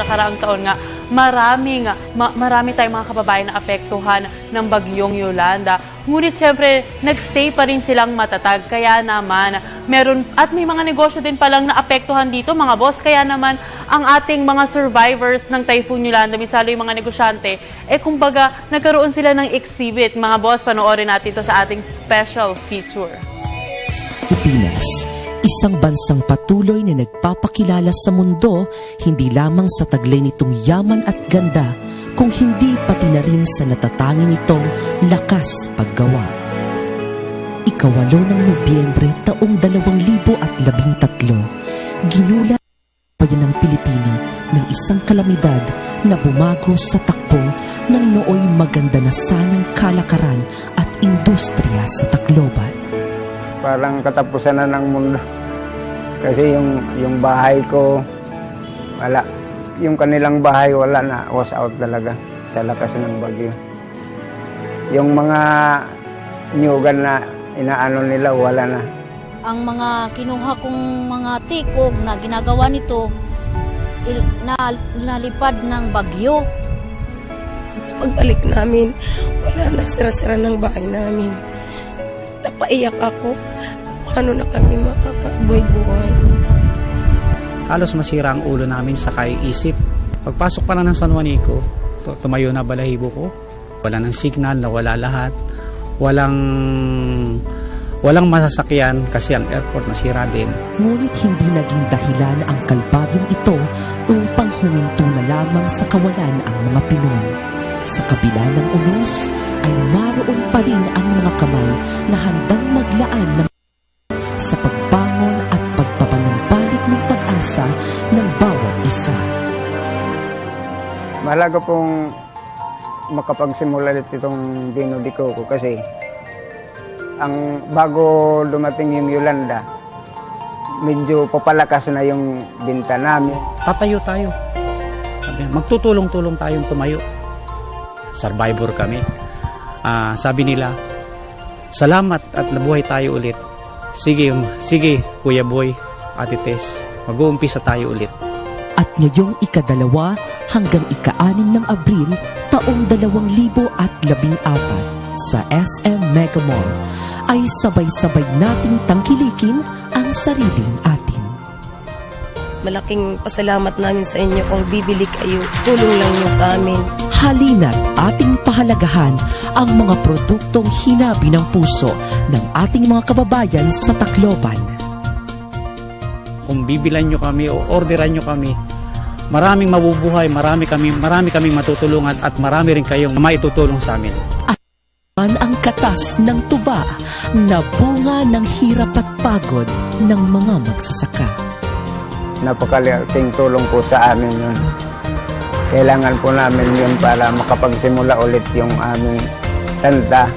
nakaraang taon nga, marami tayong mga kababayan na apektuhan ng bagyong Yolanda. Ngunit syempre, nagstay pa rin silang matatag. Kaya naman, may mga negosyo din palang naapektuhan dito, mga boss. Kaya naman, ang ating mga survivors ng Typhoon Yolanda, misalo yung mga negosyante, kumbaga, nagkaroon sila ng exhibit. Mga boss, panoorin natin ito sa ating special feature. Pilipinas, isang bansang patuloy na nagpapakilala sa mundo, hindi lamang sa taglay nitong yaman at ganda, kung hindi pati na rin sa natatanging nitong lakas paggawa. Ika-8 ng Nobyembre taong 2013, ginulat bayan ng Pilipino ng isang kalamidad na bumago sa takbo ng nooy maganda na sanang kalakaran at industriya sa Tacloban. Parang katapusan na ng mundo. Kasi yung bahay ko, wala. Yung kanilang bahay, wala na. Was out talaga sa lakas ng bagyo. Yung mga nyugan na inaano nila, wala na. Ang mga kinuha kong mga tikog na ginagawa nito, nalipad ng bagyo. Sa pagbalik namin, wala na, sira-sira ng bahay namin. Napaiyak ako. Paano na kami makakabuhay-buhay? Halos masira ang ulo namin sa kaiisip. Pagpasok pa lang ng San Juanico, tumayo na balahibo ko. Wala ng signal, nawala lahat. Walang masasakyan kasi ang airport nasira din. Ngunit hindi naging dahilan ang kalbaryong ito upang huminto na lamang sa kawalan ang mga Pinoy. Sa kabila ng unos ay naroon pa rin ang mga kamay na handang maglaan ng sa pagbangon at pagpapanumbalik ng pag-asa ng bawat isa. Mahalaga pong makapagsimula dito itong binudiko ko kasi ang bago dumating yung Yolanda, medyo papalakas na yung binta namin. Tatayo tayo. Magtutulong-tulong tayong tumayo. Survivor kami. Sabi nila, salamat at nabuhay tayo ulit. Sige, Kuya Boy, Ate Tess, mag-uumpisa tayo ulit. At ngayong ika-2 hanggang ika-6 ng Abril taong 2014 sa SM Mega Mall ay sabay-sabay nating tangkilikin ang sariling atin. Malaking pasalamat namin sa inyo kung bibili kayo. Tulong lang niyo sa amin. Halina't ating pahalagahan ang mga produktong hinabi ng puso ng ating mga kababayan sa Tacloban. Kung bibilan nyo kami o orderan nyo kami, maraming mabubuhay, marami kaming matutulungan at marami rin kayong maitutulong sa amin. Ang katas ng tuba na bunga ng hirap at pagod ng mga magsasaka. Napakalaking tulong po sa amin yun. Kailangan po namin yun para makapagsimula ulit yung aming tanda,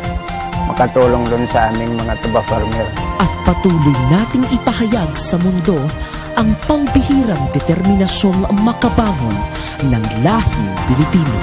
makatulong dun sa aming mga tuba farmer. At patuloy nating ipahayag sa mundo ang pangbihirang determinasyong makabangon ng lahing Pilipino.